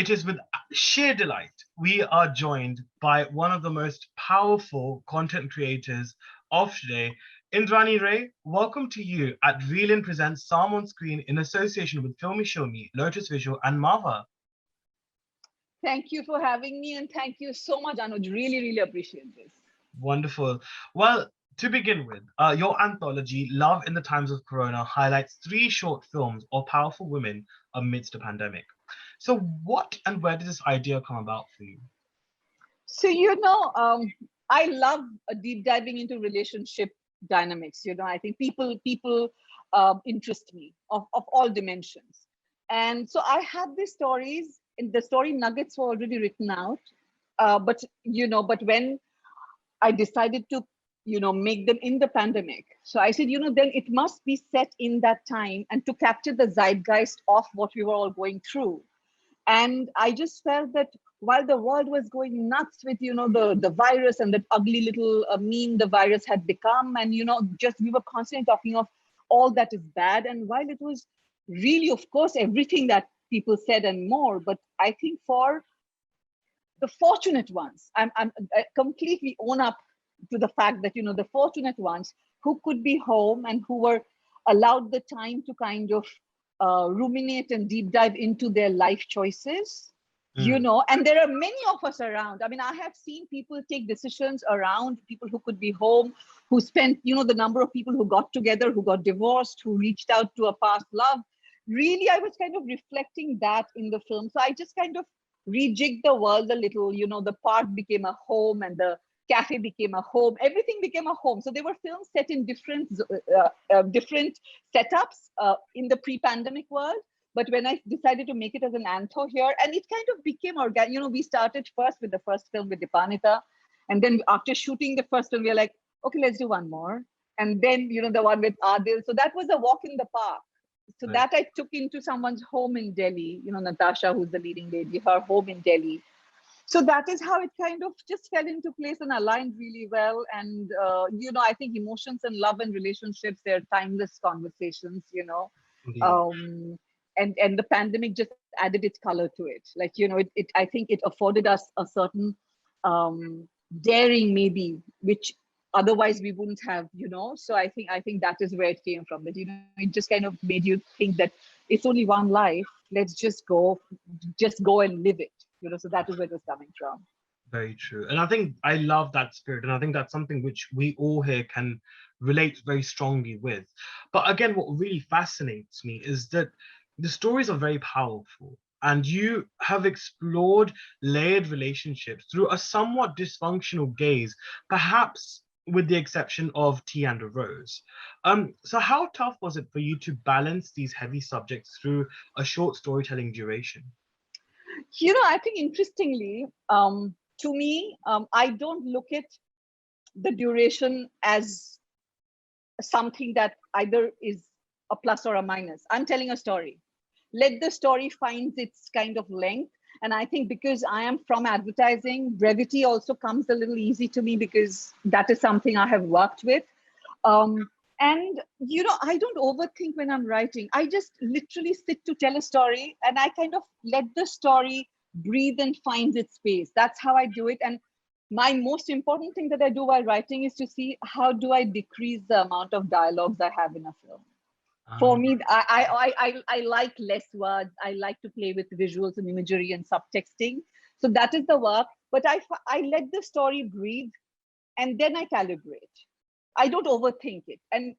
It is with sheer delight we are joined by one of the most powerful content creators of today, Indrani Ray. Welcome to you at Reelin Presents SAHM On Screen in association with Filmy Show Me, Lotus Visual, and Mava. Thank you for having me, and thank you so much, Anuj. Really appreciate this. Wonderful. Well, to begin with, your anthology, Love in the Times of Corona, highlights three short films of powerful women amidst a pandemic. So, what and where did this idea come about for you? So, I love deep diving into relationship dynamics. I think people interest me of all dimensions. And so I had these stories, and the story nuggets were already written out. But when I decided to, make them in the pandemic. So I said, then it must be set in that time and to capture the zeitgeist of what we were all going through. And I just felt that while the world was going nuts with, the virus and that ugly little meme the virus had become, and, just we were constantly talking of all that is bad. And while it was really, of course, everything that people said and more, but I think for the fortunate ones, I completely own up to the fact that, the fortunate ones who could be home and who were allowed the time to kind of ruminate and deep dive into their life choices, and there are many of us around. I mean, I have seen people take decisions around people who could be home, who spent, the number of people who got together, who got divorced, who reached out to a past love. Really, I was kind of reflecting that in the film. So I just kind of rejigged the world a little. The park became a home and the cafe became a home. Everything became a home. So there were films set in different setups in the pre-pandemic world. But when I decided to make it as an antho here, and it kind of became organic. We started first with the first film with Dipanita. And then after shooting the first one, we were like, okay, let's do one more. And then, the one with Adil. So that was a walk in the park. So Right. that I took into someone's home in Delhi, Natasha, who's the leading lady, her home in Delhi. So that is how it kind of just fell into place and aligned really well. And, I think emotions and love and relationships, they're timeless conversations, Indeed. um, and the pandemic just added its color to it. Like, I think it afforded us a certain daring maybe, which otherwise we wouldn't have, so I think that is where it came from, that it just kind of made you think that it's only one life, let's just go and live it, so that is where it was coming from. Very true. And I think I love that spirit. And I think that's something which we all here can relate very strongly with. But again, what really fascinates me is that the stories are very powerful. And you have explored layered relationships through a somewhat dysfunctional gaze, perhaps with the exception of Tea and a Rose. So how tough was it for you to balance these heavy subjects through a short storytelling duration? I think interestingly, to me, I don't look at the duration as something that either is a plus or a minus. I'm telling a story. Let the story find its kind of length. And I think because I am from advertising, brevity also comes a little easy to me because that is something I have worked with. And, I don't overthink when I'm writing. I just literally sit to tell a story and I kind of let the story breathe and find its space. That's how I do it. And my most important thing that I do while writing is to see how do I decrease the amount of dialogues I have in a film. For Um, me, I like less words. I like to play with visuals and imagery and subtexting. So that is the work. But I let the story breathe and then I calibrate. I don't overthink it. And,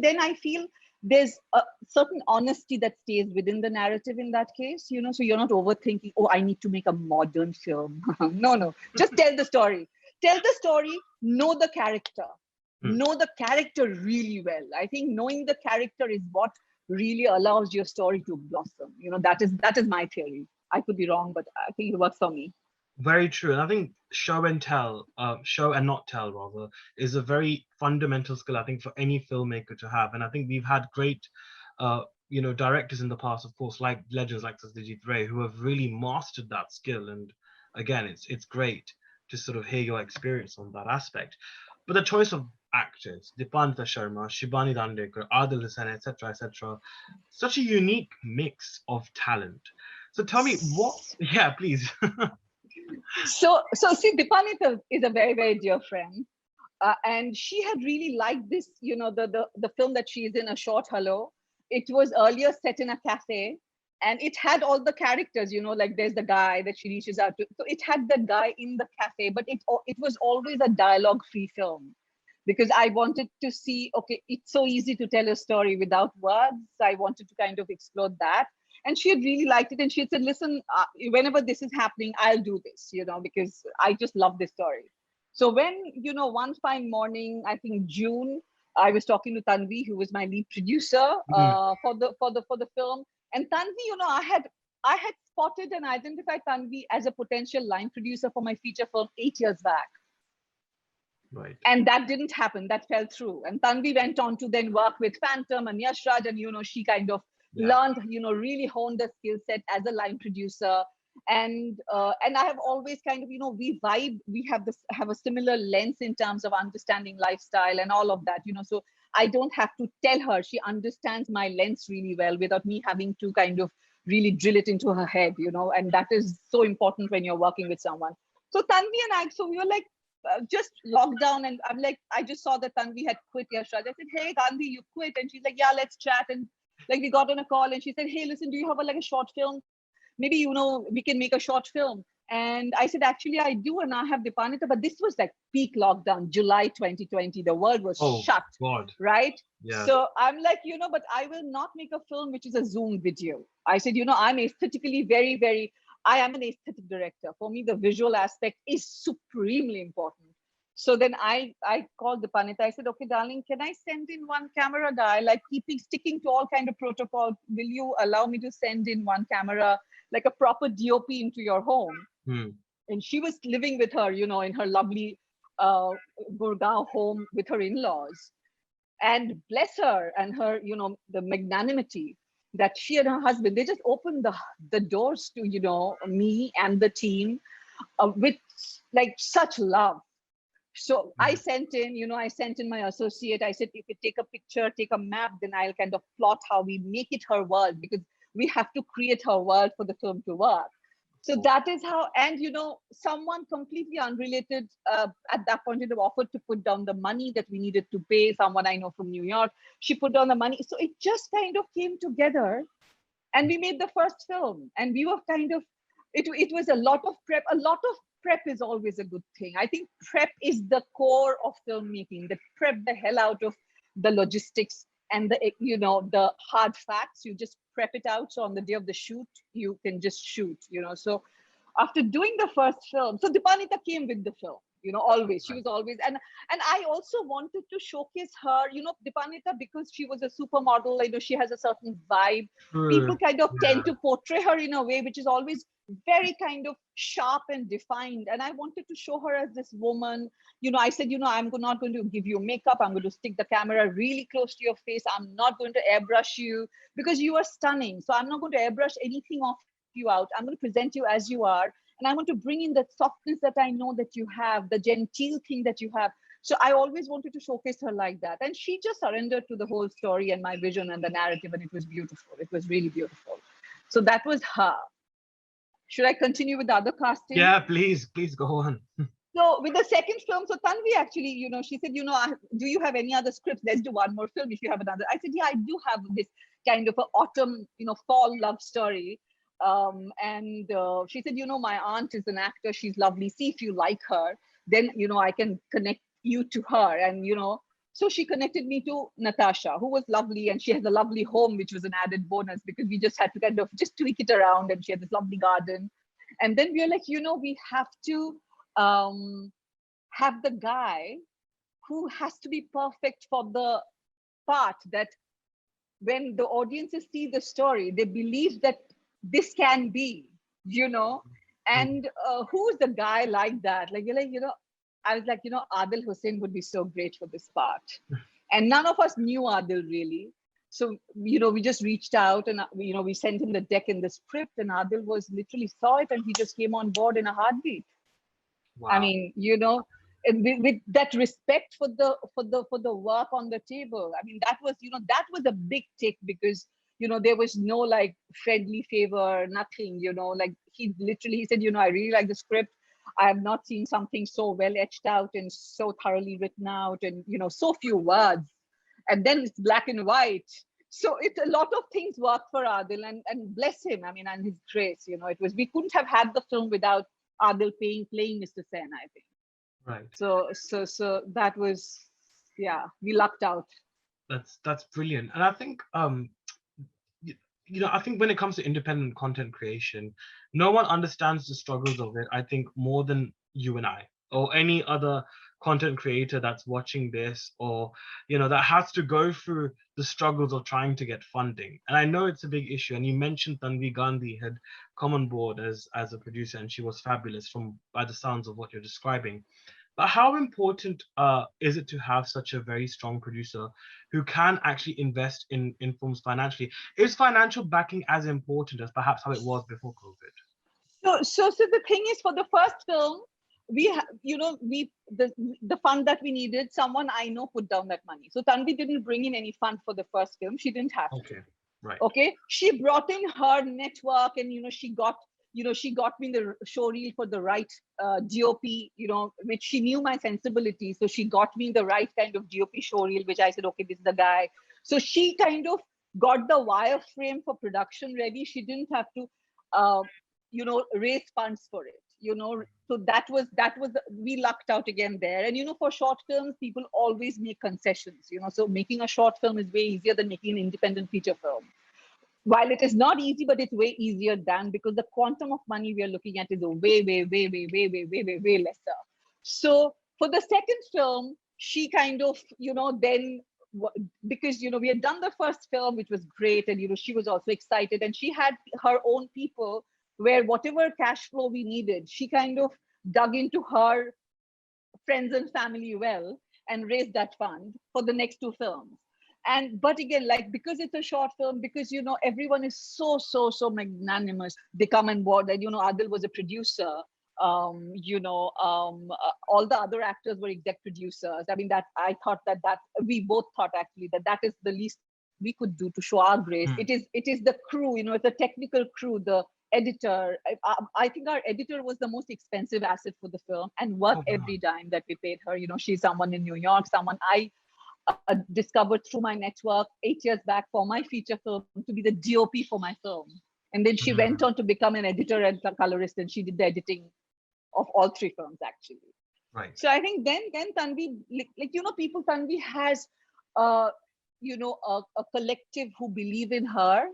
then I feel there's a certain honesty that stays within the narrative in that case, so you're not overthinking, oh, I need to make a modern film. No, just tell the story. Tell the story, know the character. hmm. Know the character really well. I think knowing the character is what really allows your story to blossom. That is my theory. I could be wrong, but I think it works for me. Very true. And I think show and not tell rather, is a very fundamental skill, I think, for any filmmaker to have. And I think we've had great, directors in the past, of course, like legends like Satyajit Ray, who have really mastered that skill. And again, it's great to sort of hear your experience on that aspect. But the choice of actors, Dipanta Sharma, Shibani Dandekar, Adil Hussain, etc., etc., such a unique mix of talent. So tell me what, yeah, please. So see, Dipanita is a very, very dear friend. And she had really liked this, the film that she's in, A Short Hello. It was earlier set in a cafe, and it had all the characters, like there's the guy that she reaches out to. So it had the guy in the cafe, but it was always a dialogue-free film, because I wanted to see, okay, it's so easy to tell a story without words. I wanted to kind of explore that. And she had really liked it. And she had said, listen, whenever this is happening, I'll do this, because I just love this story. So when, one fine morning, I think June, I was talking to Tanvi, who was my lead producer Mhm. for the film. And Tanvi, I had spotted and identified Tanvi as a potential line producer for my feature film 8 years back. Right. And that didn't happen. That fell through. And Tanvi went on to then work with Phantom and Yash Raj, and she kind of Yeah. learned, really honed the skill set as a line producer. And I have always kind of, we vibe, we have a similar lens in terms of understanding lifestyle and all of that, so I don't have to tell her. She understands my lens really well without me having to kind of really drill it into her head, and that is so important when you're working with someone. So Tanvi and I, so we were like, just lockdown, and I'm like, I just saw that Tanvi had quit Yash Raj. I said, hey Tanvi, you quit? And she's like, yeah, let's chat. And like, we got on a call, and she said, hey, listen, do you have a short film? Maybe, we can make a short film. And I said, actually, I do, and I have Dipanita, but this was like peak lockdown, July 2020. The world was Oh shut, God. right? Yeah. So I'm like, but I will not make a film which is a Zoom video. I said, I'm aesthetically very, very, I am an aesthetic director. For me, the visual aspect is supremely important. So then I called Dipanita. I said, okay, darling, can I send in one camera guy? Like sticking to all kind of protocol. Will you allow me to send in one camera, like a proper DOP into your home? Hmm. And she was living with her, in her lovely Gurgaon home with her in-laws. And bless her and her, the magnanimity that she and her husband, they just opened the doors to, me and the team with like such love. So I sent in my associate. I said, if you take a picture, take a map, then I'll kind of plot how we make it her world, because we have to create her world for the film to work. So that is how, and someone completely unrelated at that point in time offered to put down the money that we needed to pay. Someone I know from New York, she put down the money. So it just kind of came together, and we made the first film. And we were kind of, it was a lot of prep. A lot of prep is always a good thing. I think prep is the core of filmmaking. That prep the hell out of the logistics and the hard facts. You just prep it out, so on the day of the shoot you can just shoot. So after doing the first film, so Dipanita came with the film, always. She was always, and I also wanted to showcase her, Dipanita, because she was a supermodel. She has a certain vibe. True. People kind of Yeah. tend to portray her in a way which is always very kind of sharp and defined, and I wanted to show her as this woman. I said, I'm not going to give you makeup. I'm going to stick the camera really close to your face. I'm not going to airbrush you, because you are stunning. So I'm not going to airbrush anything off you out. I'm going to present you as you are. And I want to bring in that softness that I know that you have, the genteel thing that you have. So I always wanted to showcase her like that. And she just surrendered to the whole story and my vision and the narrative. And it was beautiful. It was really beautiful. So that was her. Should I continue with the other casting? Yeah, please go on. So with the second film, so Tanvi actually, she said, do you have any other scripts? Let's do one more film if you have another. I said, yeah, I do have this kind of a autumn, fall love story. And she said, my aunt is an actor. She's lovely. See if you like her, then, I can connect you to her. And, so she connected me to Natasha, who was lovely. And she has a lovely home, which was an added bonus, because we just had to kind of just tweak it around. And she had this lovely garden. And then we were like, we have to have the guy who has to be perfect for the part, that when the audiences see the story, they believe that this can be, and who's the guy like that? Like, I was like, Adil Hussain would be so great for this part. And none of us knew Adil really. So, we just reached out and, we sent him the deck and the script, and Adil was literally saw it and he just came on board in a heartbeat. Wow. I mean, with that respect for the work on the table. I mean, that was a big tick, because there was no like friendly favor, nothing, like he said, I really like the script. I have not seen something so well etched out and so thoroughly written out, and so few words, and then it's black and white. So it's a lot of things work for Adil, and bless him. I mean, and his grace. It was, we couldn't have had the film without Adil playing Mr. Sen, I think. Right. So that was, yeah, we lucked out. That's brilliant. And I think I think when it comes to independent content creation, no one understands the struggles of it, I think, more than you and I, or any other content creator that's watching this, or that has to go through the struggles of trying to get funding. And I know it's a big issue. And you mentioned Tanvi Gandhi had come on board as a producer, and she was fabulous from by the sounds of what you're describing. But how important is it to have such a very strong producer who can actually invest in films financially? Is financial backing as important as perhaps how it was before COVID? So the thing is, for the first film, the fund that we needed, someone I know put down that money. So Tanvi didn't bring in any fund for the first film. She didn't have to. Okay, right. Okay, she brought in her network, and she got me the show reel for the right DOP, which she knew my sensibility. So she got me the right kind of DOP show reel, which I said, okay, this is the guy. So she kind of got the wireframe for production ready. She didn't have to, raise funds for it. So that was we lucked out again there. And for short films, people always make concessions. So making a short film is way easier than making an independent feature film. While it is not easy, but it's way easier than, because the quantum of money we are looking at is way lesser. So for the second film, she kind of, then, because, we had done the first film, which was great. And, she was also excited, and she had her own people where whatever cash flow we needed, she kind of dug into her friends and family well and raised that fund for the next two films. But again, like, because it's a short film, because everyone is so magnanimous, they come on board. And Adil was a producer, all the other actors were exec producers. I mean, that I thought that we both thought actually that is the least we could do to show our grace. It is the crew, it's a technical crew, the editor. I think our editor was the most expensive asset for the film, and worth every dime that we paid her. She's someone in New York, someone I discovered through my network 8 years back for my feature film, to be the DOP for my film. And then she went on to become an editor and a colorist, and she did the editing of all three films, actually. Right. So I think then Tanvi, Tanvi has, a collective who believe in her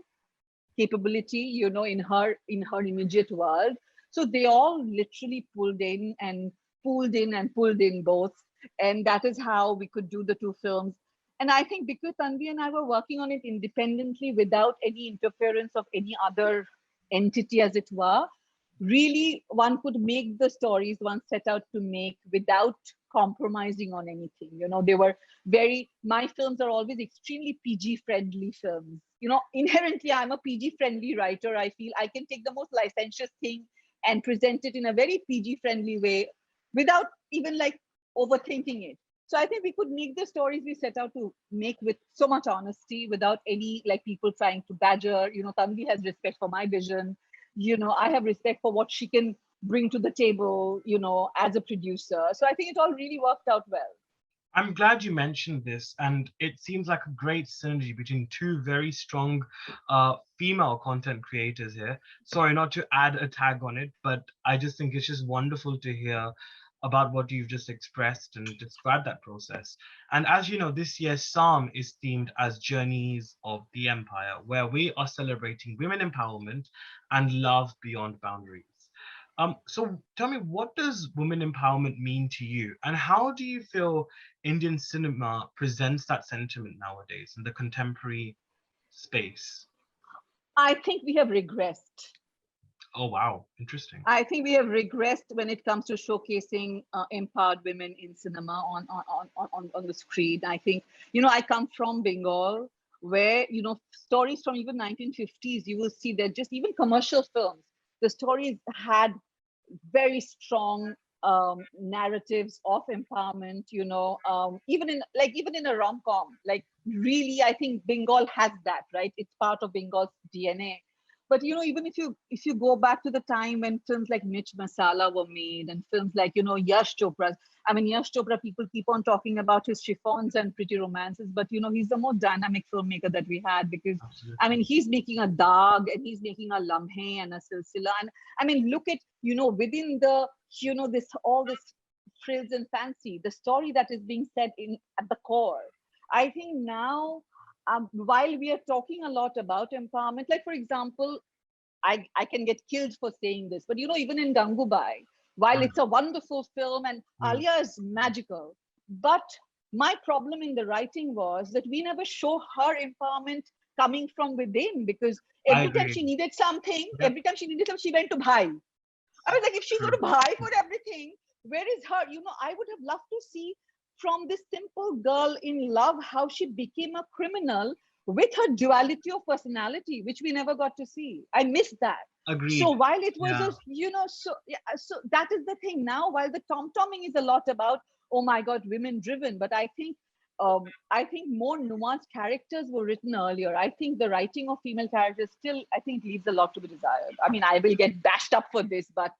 capability, in her immediate world. So they all literally pulled in and pulled in both. And that is how we could do the two films. And I think because Tanvi and I were working on it independently, without any interference of any other entity, as it were, really one could make the stories one set out to make without compromising on anything. They were my films are always extremely PG friendly films. Inherently, I'm a PG friendly writer. I feel I can take the most licentious thing and present it in a very PG friendly way without even like overthinking it. So I think we could make the stories we set out to make with so much honesty, without any like people trying to badger. Tanvi has respect for my vision. I have respect for what she can bring to the table, as a producer. So I think it all really worked out well. I'm glad you mentioned this, and it seems like a great synergy between two very strong female content creators here. Sorry, not to add a tag on it, but I just think it's just wonderful to hear about what you've just expressed and described that process. And as you know, this year's SAHM is themed as Journeys of the Empire, where we are celebrating women empowerment and love beyond boundaries. So tell me, what does women empowerment mean to you, and how do you feel Indian cinema presents that sentiment nowadays in the contemporary space? I think we have regressed. Oh, wow. Interesting. I think we have regressed when it comes to showcasing empowered women in cinema on the screen. I think, I come from Bengal, where, stories from even 1950s, you will see that just even commercial films, the stories had very strong narratives of empowerment, even in a rom-com, like really, I think Bengal has that, right? It's part of Bengal's DNA. But even if you go back to the time when films like Mirch Masala were made, and films like Yash Chopra. I mean, Yash Chopra, people keep on talking about his chiffons and pretty romances, but he's the most dynamic filmmaker that we had, because I Absolutely. mean, he's making a Daag, and he's making a Lamhe and a Silsila, and I mean, look at within the this all this frills and fancy, the story that is being said in at the core. I think now, while we are talking a lot about empowerment, like for example, I can get killed for saying this, but even in Gangubai, while Right. it's a wonderful film and Mm. Alia is magical, but my problem in the writing was that we never show her empowerment coming from within, because I every time agree. she needed something, Yep. she went to Bhai. I was like, if she's going True. to buy for everything, where is her? I would have loved to see from this simple girl in love how she became a criminal with her duality of personality, which we never got to see. I missed that. So Agreed. while it was Yeah. so yeah, so that is the thing. Now, while the tom-tomming is a lot about, oh my God, women driven, but I think more nuanced characters were written earlier. I think the writing of female characters still, I think, leaves a lot to be desired. I mean, I will get bashed up for this, but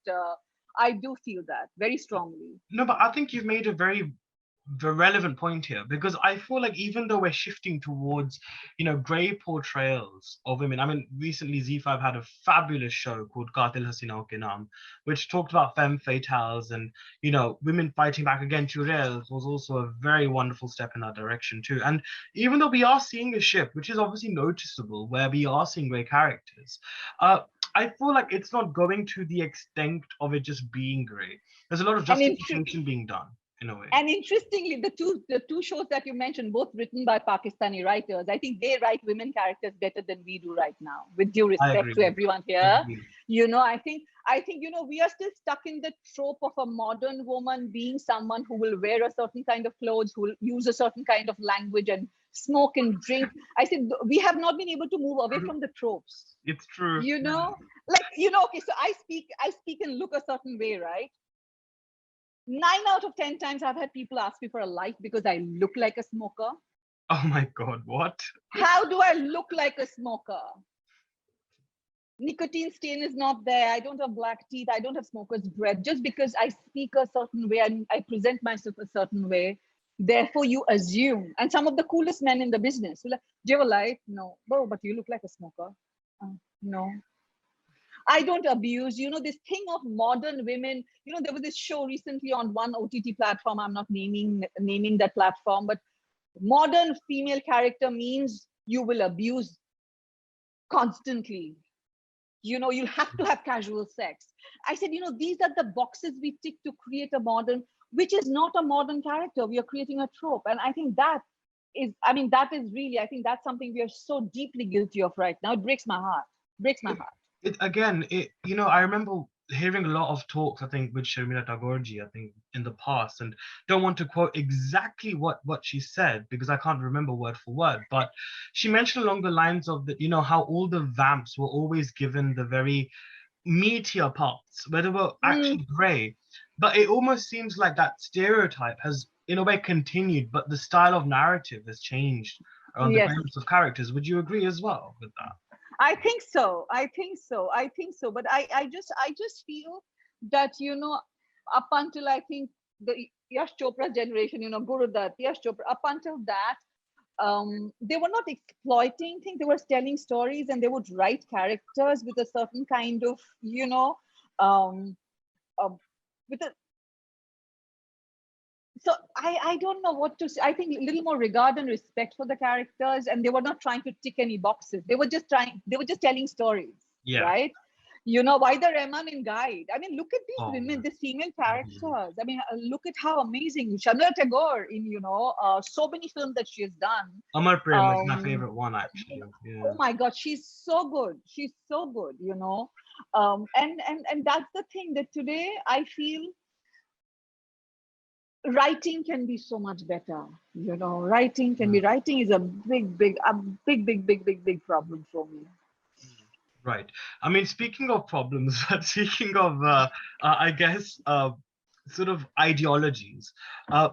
I do feel that very strongly. No, but I think you've made a very the relevant point here, because I feel like even though we're shifting towards, grey portrayals of women. I mean, recently Z5 had a fabulous show called Qatil Hasina Ke Naam, which talked about femme fatales and, women fighting back against Jurels was also a very wonderful step in that direction too. And even though we are seeing a shift, which is obviously noticeable, where we are seeing grey characters, uh, I feel like it's not going to the extent of it just being grey. There's a lot of And in justification being done in a way. And interestingly, the two shows that you mentioned, both written by Pakistani writers, I think they write women characters better than we do right now. With due I respect agree. to everyone here, Agree. I think we are still stuck in the trope of a modern woman being someone who will wear a certain kind of clothes, who will use a certain kind of language and smoke and drink. I said we have not been able to move away from the tropes. It's true. You know, okay, so I speak and look a certain way, right? 9 out of 10 times I've had people ask me for a light because I look like a smoker. Oh my God, what? How do I look like a smoker? Nicotine stain is not there. I don't have black teeth. I don't have smoker's breath. Just because I speak a certain way and I present myself a certain way, therefore you assume. And some of the coolest men in the business will like, do you have a light? No. Oh, but you look like a smoker. No. I don't abuse, this thing of modern women. There was this show recently on one OTT platform. I'm not naming that platform, but modern female character means you will abuse constantly. You'll have to have casual sex. I said, these are the boxes we tick to create a modern, which is not a modern character. We are creating a trope. And I think that is really, I think that's something we are so deeply guilty of right now. It breaks my heart. Breaks my heart. I remember hearing a lot of talks, I think, with Sharmila Tagorji, I think, in the past, and don't want to quote exactly what she said because I can't remember word for word, but she mentioned along the lines of that, how all the vamps were always given the very meteor parts, where they were Mm, actually grey. But it almost seems like that stereotype has, in a way, continued, but the style of narrative has changed around the yes. greyness of characters. Would you agree as well with that? I think so. I think so. But I just feel that, up until I think the Yash Chopra generation, Guru Dutt, Yash Chopra, up until that, they were not exploiting things. They were telling stories, and they would write characters with a certain kind of, um, uh, with a so I don't know what to say. I think a little more regard and respect for the characters, and they were not trying to tick any boxes. They were just telling stories, Yeah. right? Why the Rahman in Guide? I mean, look at these Oh, women, man. these female characters. I mean, look at how amazing Chandra Tagore in so many films that she has done. Amar Prem is my Um, favorite one, actually. Yeah. oh my God, she's so good. She's so good. And that's the thing that today I feel writing can be so much better. Writing is a big problem for me. Right. I mean, speaking of problems, but speaking of, I guess, sort of ideologies,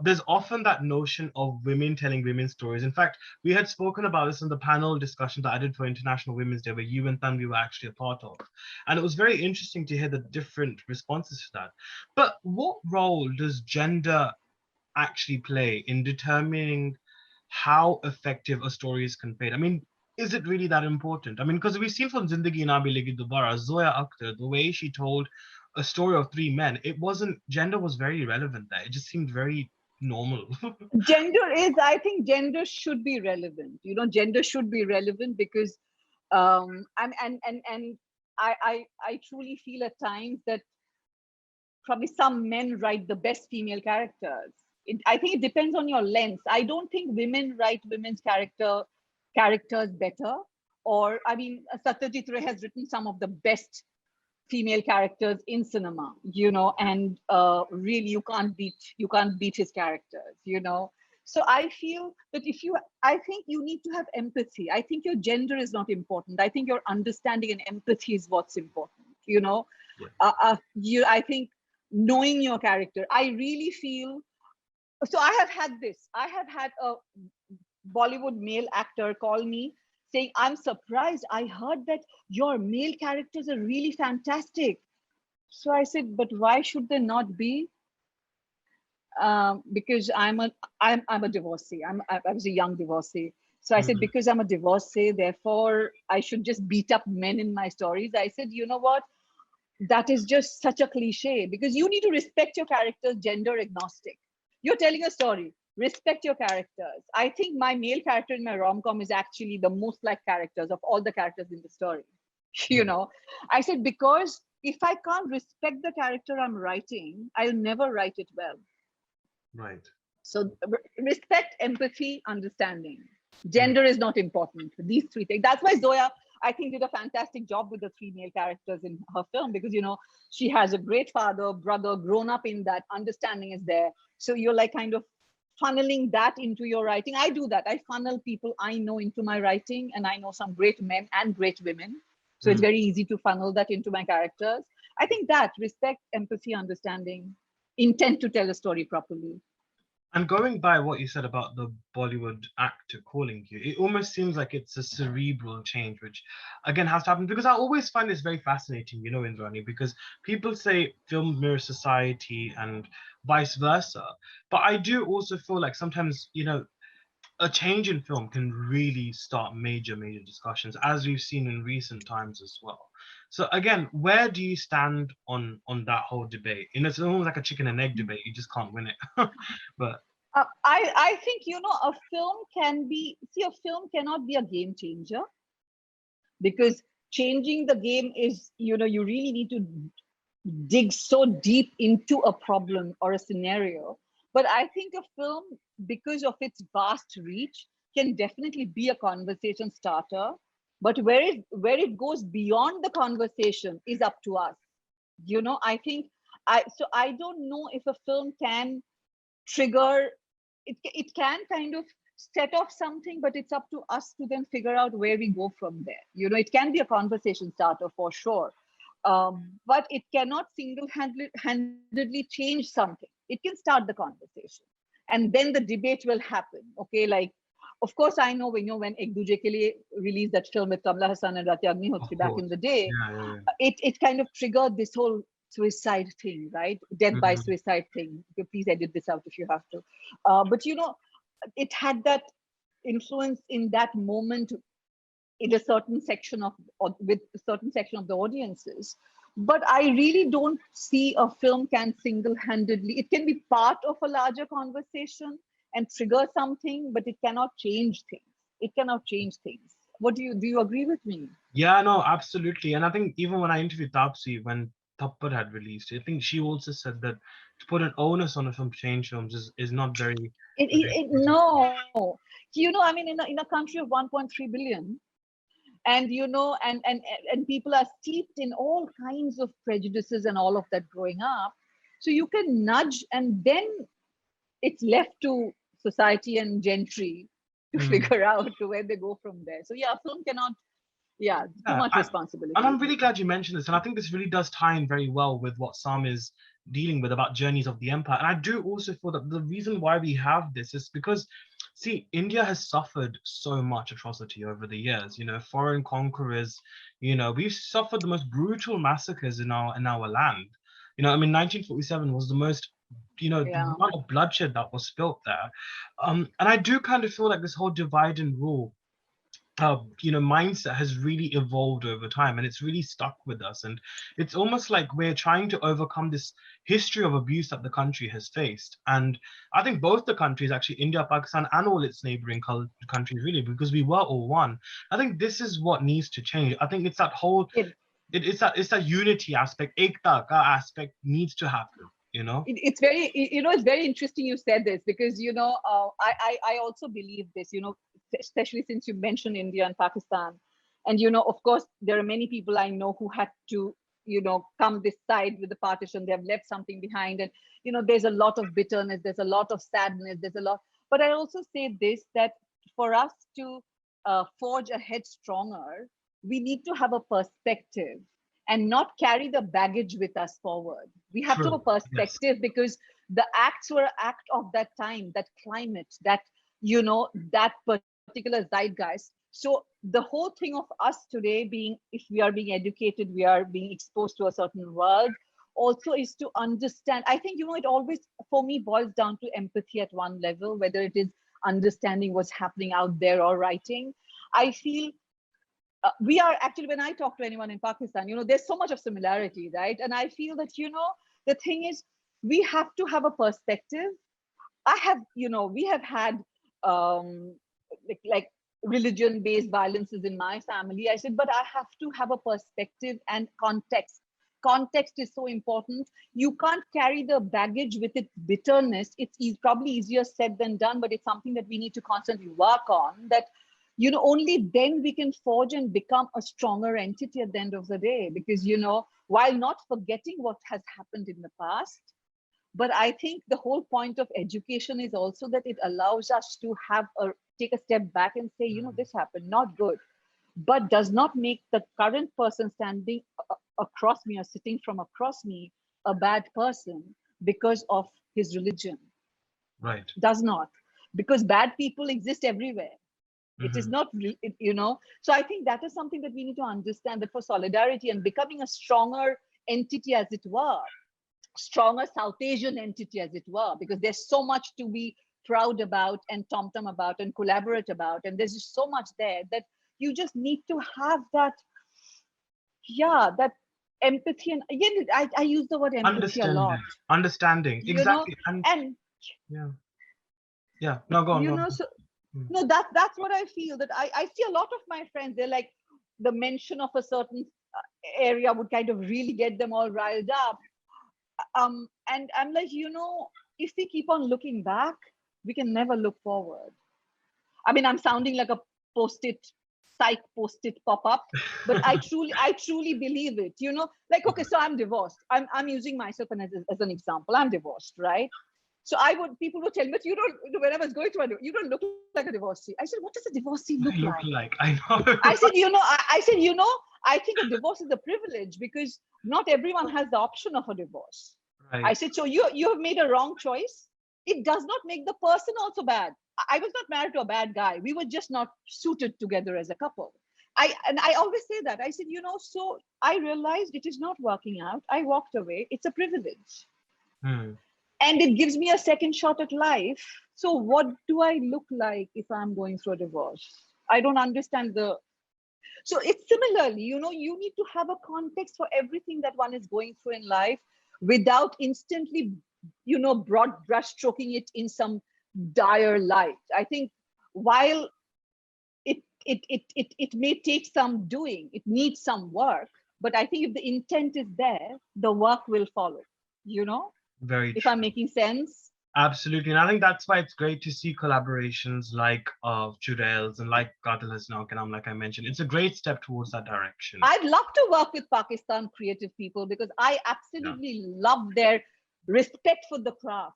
there's often that notion of women telling women's stories. In fact, we had spoken about this in the panel discussion that I did for International Women's Day, where you and Tanvi were actually a part of. And it was very interesting to hear the different responses to that. But what role does gender actually play in determining how effective a story is conveyed? I mean, is it really that important? I mean, because we've seen from Zindagi Na Milegi Dobara, Zoya Akhtar, the way she told a story of three men, it wasn't, gender was very irrelevant there. It just seemed very normal. Gender is, I think gender should be relevant. Gender should be relevant because and I truly feel at times that probably some men write the best female characters. I think it depends on your lens. I don't think women write women's characters better. Or I mean, Satyajit Ray has written some of the best female characters in cinema, and really you can't beat his characters. So I feel that I think you need to have empathy. I think your gender is not important. I think your understanding and empathy is what's important. Yeah. I think knowing your character. I really feel so. I have had a Bollywood male actor call me saying, "I'm surprised. I heard that your male characters are really fantastic." So I said, "But why should they not be?" Because I'm a divorcee. I was a young divorcee. So I said, Mhm. because I'm a divorcee, therefore I should just beat up men in my stories. I said, you know what? That is just such a cliche, because you need to respect your characters, gender agnostic. You're telling a story, respect your characters. I think my male character in my rom-com is actually the most like characters of all the characters in the story. you Right. know I said, because if I can't respect the character I'm writing, I'll never write it well. Right. So respect, empathy, understanding. Mm. Gender is not important. These three things. That's why Zoya, I think, did a fantastic job with the three male characters in her film, because she has a great father, brother, grown up in that. Understanding is there. So you're like kind of funneling that into your writing. I do that. I funnel people I know into my writing, and I know some great men and great women. So it's Mm. very easy to funnel that into my characters. I think that respect, empathy, understanding, intent to tell a story properly. And going by what you said about the Bollywood actor calling you, it almost seems like it's a cerebral change, which again has to happen. Because I always find this very fascinating, Indrani, because people say film mirrors society and vice versa. But I do also feel like sometimes, a change in film can really start major, major discussions, as we've seen in recent times as well. So again, where do you stand on that whole debate? It's almost like a chicken and egg debate. You just can't win it. But I think a film a film cannot be a game changer, because changing the game is, you really need to dig so deep into a problem or a scenario. But I think a film, because of its vast reach, can definitely be a conversation starter. But where it goes beyond the conversation is up to us. I think I don't know if a film can trigger it can kind of set off something, but it's up to us to then figure out where we go from there. It can be a conversation starter for sure, but it cannot handedly change something. It can start the conversation, and then the debate will happen. Okay, like, of course, I know when Ek Duje Ke Liye released that film with Kamla Hassan and Ratya of Agnihotri back in course, the day, yeah, yeah, it kind of triggered this whole suicide thing, right? Death yeah. by Mhm. suicide thing. Okay, please edit this out if you have to. But it had that influence in that moment in a certain section of or with a certain section of the audiences. But I really don't see a film can single-handedly. It can be part of a larger conversation and trigger something, but it cannot change things. It cannot change things. What do you agree with me? Yeah, no, absolutely. And I think even when I interviewed Tapsi when Thappad had released, I think she also said that to put an onus on a film to change films is not very, very easy. No, I mean, in a country of 1.3 billion, and and people are steeped in all kinds of prejudices and all of that growing up, so you can nudge, and then it's left to society and gentry to Mhm. figure out where they go from there. So yeah, film cannot, yeah, too Yeah, much and I'm responsibility. really glad you mentioned this, and I think this really does tie in very well with what Sam is dealing with about journeys of the empire. And I do also feel that the reason why we have this is because, see, India has suffered so much atrocity over the years. Foreign conquerors. We've suffered the most brutal massacres in our land. I mean, 1947 was the most, the Yeah. amount of bloodshed that was spilt there. And I do kind of feel like this whole divide and rule mindset has really evolved over time, and it's really stuck with us. And it's almost like we're trying to overcome this history of abuse that the country has faced. And I think both the countries, actually, India, Pakistan, and all its neighboring countries, really, because we were all one. I think this is what needs to change. I think it's that whole, It, it's that unity aspect, ekta ka aspect needs to happen. it's very, it's very interesting you said this, because I also believe this, especially since you mentioned India and Pakistan. And of course there are many people I know who had to come this side with the partition. They have left something behind, and there's a lot of bitterness, there's a lot of sadness, there's a lot. But I also say this, that for us to forge ahead stronger, we need to have a perspective and not carry the baggage with us forward. We have to have True. a Yes. perspective, because the acts were act of that time, that climate, that particular zeitgeist. So the whole thing of us today being, if we are being educated, we are being exposed to a certain world, also is to understand. I think, it always, for me, boils down to empathy at one level, whether it is understanding what's happening out there or writing. I feel we are actually, when I talk to anyone in Pakistan, there's so much of similarity, right? And I feel that, the thing is, we have to have a perspective. I have, we have had like religion based violences in my family. I said, but I have to have a perspective and context. Context is so important. You can't carry the baggage with its bitterness. It's probably easier said than done, but it's something that we need to constantly work on. That only then we can forge and become a stronger entity at the end of the day. Because while not forgetting what has happened in the past, but I think the whole point of education is also that it allows us to take a step back and say, this happened, not good, but does not make the current person standing across me or sitting from across me a bad person because of his religion. Right. Does not, because bad people exist everywhere. It is not, So I think that is something that we need to understand, that for solidarity and becoming a stronger entity, as it were, stronger South Asian entity, as it were, because there's so much to be proud about and tom-tom about and collaborate about. And there's just so much there that you just need to have that, that empathy. And again, I use the word empathy a lot, Understanding. Exactly. And and, yeah. Yeah. No, go on, go on. so, Mm. no, that's what I feel, that I see a lot of my friends, they're like, the mention of a certain area would kind of really get them all riled up. And I'm like, if we keep on looking back, we can never look forward. I mean, I'm sounding like a psych post-it pop-up, but I truly believe it. Like, okay, so I'm divorced. I'm using myself as an example. I'm divorced, right? So people would tell me, but you don't. When I was going through it, you don't look like a divorcee. I said, what does a divorcee look I like? look like, I know. I said, I said, I think a divorce is a privilege, because not everyone has the option of a divorce. I Right. said, so you have made a wrong choice. It does not make the person also bad. I was not married to a bad guy. We were just not suited together as a couple. I always say that. I said, so I realized it is not working out. I walked away. It's a privilege. Hmm. And it gives me a second shot at life. So what do I look like if I'm going through a divorce? I don't understand so it's similarly, you need to have a context for everything that one is going through in life, without instantly, broad brush stroking it in some dire light. I think while it may take some doing, it needs some work, but I think if the intent is there, the work will follow, Very if I'm true. making sense. Absolutely. And I think that's why it's great to see collaborations like Jurels and like Qatil Hasna Kanam, like I mentioned. It's a great step towards that direction. I'd love to work with Pakistan creative people, because I Yeah. absolutely love their respect for the craft.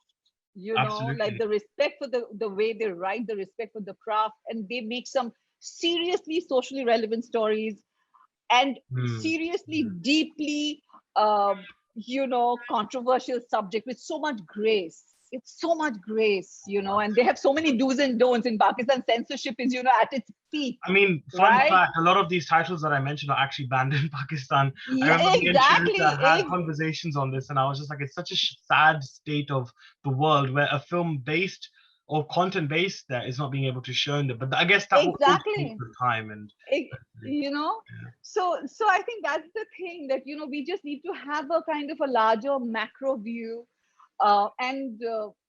Like Absolutely. the respect for the way they write, the respect for the craft, and they make some seriously socially relevant stories, and Hmm. seriously Hmm. deeply, um, controversial subject with so much grace. It's so much grace, and they have so many do's and don'ts in Pakistan. Censorship is, at its peak, I mean, fun right? fact, a lot of these titles that I mentioned are actually banned in Pakistan. I Yeah, remember me and exactly. Sharita had conversations on this, and I was just like, it's such a sad state of the world where a film based or content based there is not being able to show in there. But I guess that will all change Exactly. with time. And Ex- you know yeah, so I think that's the thing, that we just need to have a kind of a larger macro view, and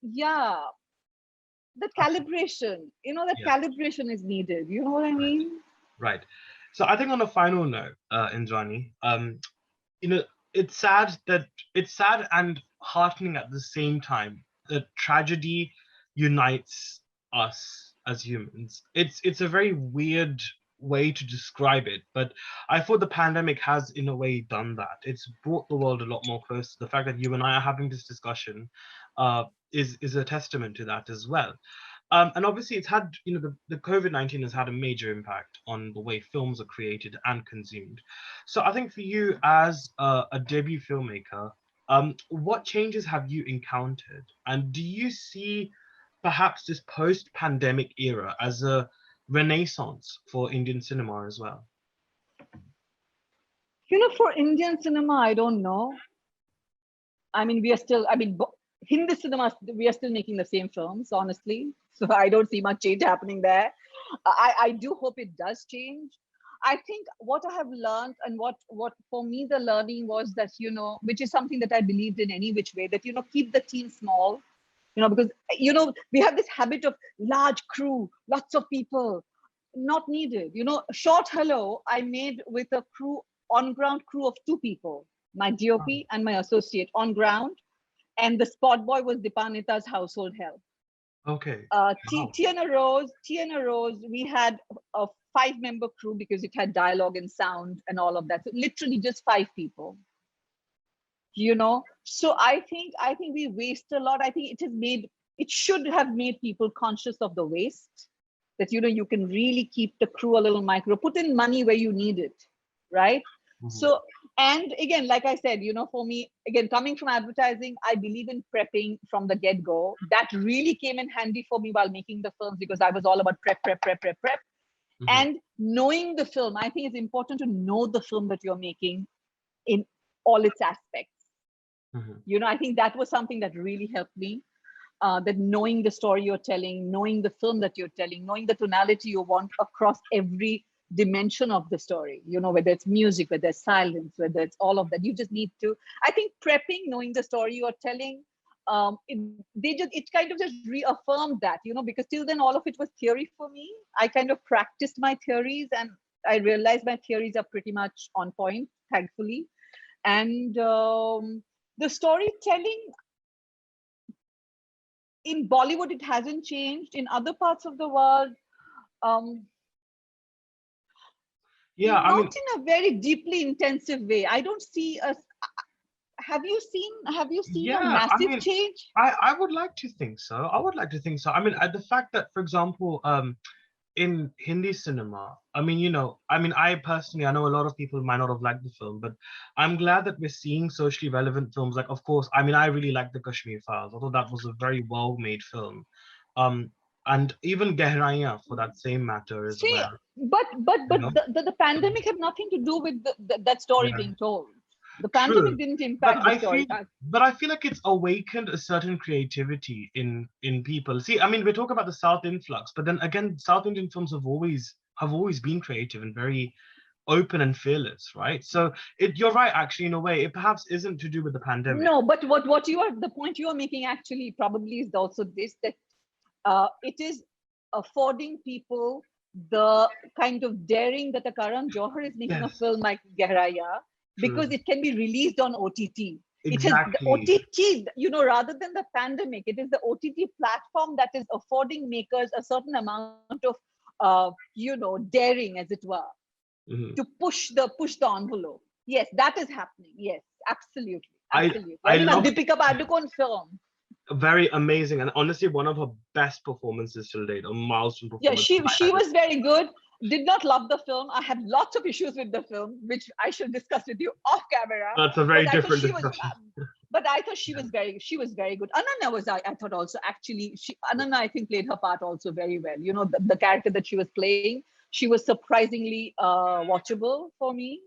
yeah, that calibration, yeah, is needed, you know what I mean? right. So I think on a final note, Indrani, you know, it's sad and heartening at the same time that tragedy unites us as humans. It's a very weird way to describe it, but I thought the pandemic has in a way done that. It's brought the world a lot more close. The fact that you and I are having this discussion uh, is a testament to that as well. And obviously, it's had, the COVID-19 has had a major impact on the way films are created and consumed. So I think for you as a debut filmmaker, what changes have you encountered? And do you see perhaps this post-pandemic era as a renaissance for Indian cinema as well? For Indian cinema, I don't know. I mean, we are still, Hindi cinema, we are still making the same films, honestly. So I don't see much change happening there. I do hope it does change. I think what I have learned, and what for me the learning was that, which is something that I believed in any which way, that, keep the team small, because, we have this habit of large crew, lots of people, not needed. Short Hello, I made with a crew, on ground crew of 2 people, my DOP and my associate on ground, and the spot boy was Dipanita's household help. Okay. Wow. Tiana Rose, we had a 5-member crew because it had dialogue and sound and all of that. So literally just 5 people. So I think we waste a lot. I think it should have made people conscious of the waste, that you can really keep the crew a little micro, put in money where you need it, right? Mhm. So, and again, like I said, for me, again, coming from advertising, I believe in prepping from the get-go. That really came in handy for me while making the films, because I was all about prep, prep, prep, prep, prep. Mhm. And knowing the film, I think it's important to know the film that you're making in all its aspects. Mhm. I think that was something that really helped me. That knowing the story you're telling, knowing the film that you're telling, knowing the tonality you want across every dimension of the story, whether it's music, whether it's silence, whether it's all of that, you just need to, I think, prepping, knowing the story you're telling, it kind of just reaffirmed that, because till then all of it was theory for me. I kind of practiced my theories, and I realized my theories are pretty much on point, thankfully. And the storytelling in Bollywood, it hasn't changed. In other parts of the world, um, Yeah, I not mean, in a very deeply intensive way. I don't see a. Have you seen a yeah, I massive mean, change? I would like to think so. I would like to think so. I mean, the fact that, for example, in Hindi cinema, I mean, I personally, I know a lot of people might not have liked the film, but I'm glad that we're seeing socially relevant films. Like, of course, I mean, I really like the Kashmir Files. I thought that was a very well-made film. Um, and even Gehraiyan, for that same matter, as See, well. but You know, the pandemic had nothing to do with that story yeah, being told. The true. pandemic didn't But impact the I story. feel, but I feel like it's awakened a certain creativity in people. See, I mean, we talk about the South influx, but then again, South Indian films have always been creative and very open and fearless, right? So you're right, actually, in a way, it perhaps isn't to do with the pandemic. No, but the point you are making actually probably is also this, that it is affording people the kind of daring that a Karan Johar is making a Yes, film like Gehraya, true. because it can be released on OTT. It is the Exactly. OTT, rather than the pandemic, it is the OTT platform that is affording makers a certain amount of, daring, as it were, Mhm. to push the envelope. Yes, that is happening. Yes, absolutely, I absolutely. I I mean, a love Deepika Padukone film. very amazing, and honestly one of her best performances till date, a milestone Yeah, performance. she was very good. Did not love the film. I had lots of issues with the film, which I should discuss with you off camera. That's a But very I thought different she was, discussion. but I thought Yeah. she was very good. Ananya was, I thought also actually, Ananya I think played her part also very well. You know, the character that she was playing, she was surprisingly watchable for me.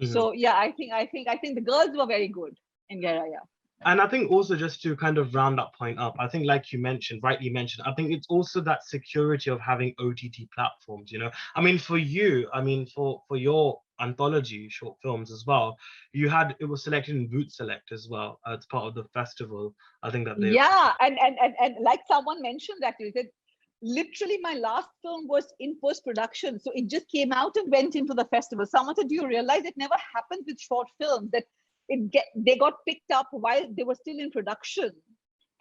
Mhm. So yeah, I think the girls were very good in Geraya. And I think also, just to kind of round that point up, I think like you mentioned, rightly mentioned, I think it's also that security of having OTT platforms, you know. I mean, for you, I mean, for your anthology short films as well, you had, it was selected in Boot Select as well as part of the festival. I think that they, Yeah, and like someone mentioned actually, that literally my last film was in post production, so it just came out and went into the festival. Someone said, "Do you realize it never happens with short films that they got picked up while they were still in production,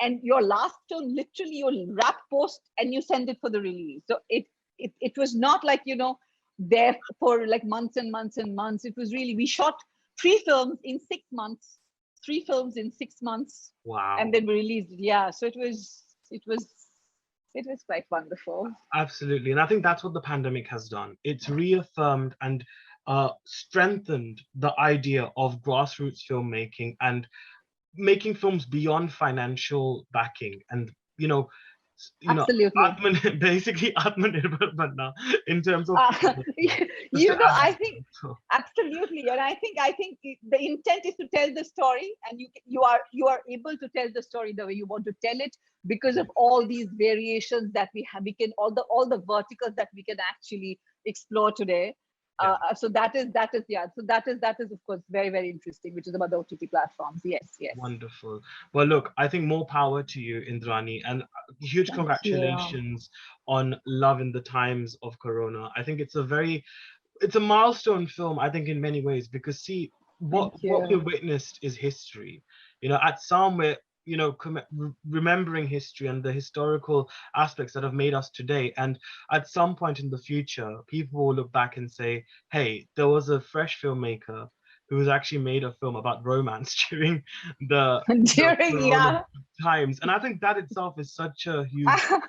and your last film literally you wrap post and you send it for the release." So it was not like, you know, there for like months and months and months. It was really, we shot 3 films in 6 months, 3 films in 6 months, and wow. then we released it. Yeah, so it was quite wonderful. Absolutely. And I think that's what the pandemic has done. It's reaffirmed and strengthened the idea of grassroots filmmaking and making films beyond financial backing, and you know, you know, Absolutely. basically Atmanirbhar Banna in terms of uh, just to you know, add I that think to absolutely, and I think the intent is to tell the story, and you are able to tell the story the way you want to tell it, because of it. all these variations that we have. We can, all the verticals that we can actually explore today. Yeah. So that is yeah. So that is of course very very interesting, which is about the OTT platforms. Yes, yes. Wonderful. Well, look, I think more power to you, Indrani, and huge Thank you. congratulations on Love in the Times of Corona. I think it's a milestone film, I think, in many ways, because see, Thank what we you. witnessed is history. You know, at some we're, you know, remembering history and the historical aspects that have made us today, and at some point in the future people will look back and say, hey, there was a fresh filmmaker who's actually made a film about romance during the During, corona yeah. times. And I think that itself is such a huge thing.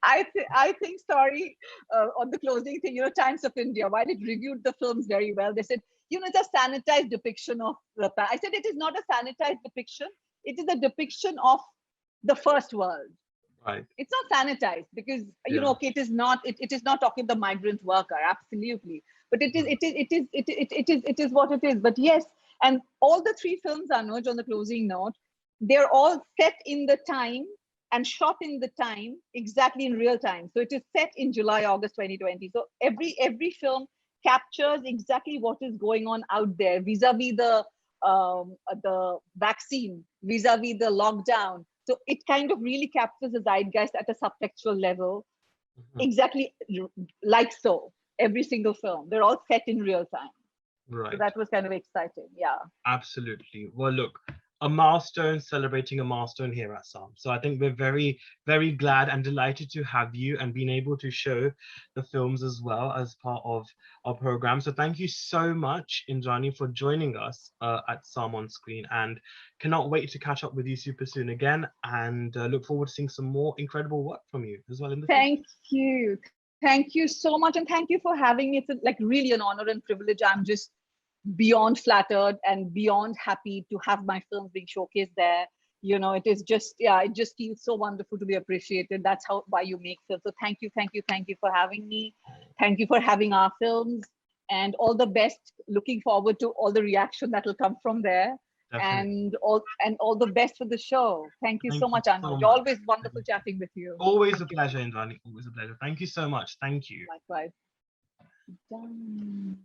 I think, sorry, on the closing thing, you know, Times of India, while it reviewed the films very well, they said, you know, it's a sanitized depiction of the past. I said, it is not a sanitized depiction. It is a depiction of the first world. Right. It's not sanitized because, you know, Yeah. okay, it is not talking the migrant worker, absolutely. But it is what it is. But yes, and all the 3 films, Anuj, on the closing note, they're all set in the time and shot in the time exactly in real time. So it is set in July, August 2020. So every film captures exactly what is going on out there vis-a-vis the vaccine, vis-a-vis the lockdown. So it kind of really captures the zeitgeist at a subtextual level, Mhm. exactly like so. Every single film, they're all set in real time. So Right. that was kind of exciting. Yeah. Absolutely. Well, look, a milestone, celebrating a milestone here at SAHM. So I think we're very, very glad and delighted to have you and being able to show the films as well as part of our program. So thank you so much, Indrani, for joining us at SAHM On Screen, and cannot wait to catch up with you super soon again, and look forward to seeing some more incredible work from you as well in the future. Thank you. Thank you so much. And thank you for having me. It's like really an honor and privilege. I'm just beyond flattered and beyond happy to have my films being showcased there. You know, it is just, yeah, it just feels so wonderful to be appreciated. That's how, why you make films. So thank you, thank you, thank you for having me. Thank you for having our films, and all the best. Looking forward to all the reaction that will come from there. Definitely. And all the best for the show. Thank you so Thank you much, so Anuj. much. Always wonderful chatting with you. Always a pleasure, Indrani. Always a pleasure. Thank you so much. Thank you. Likewise. Done.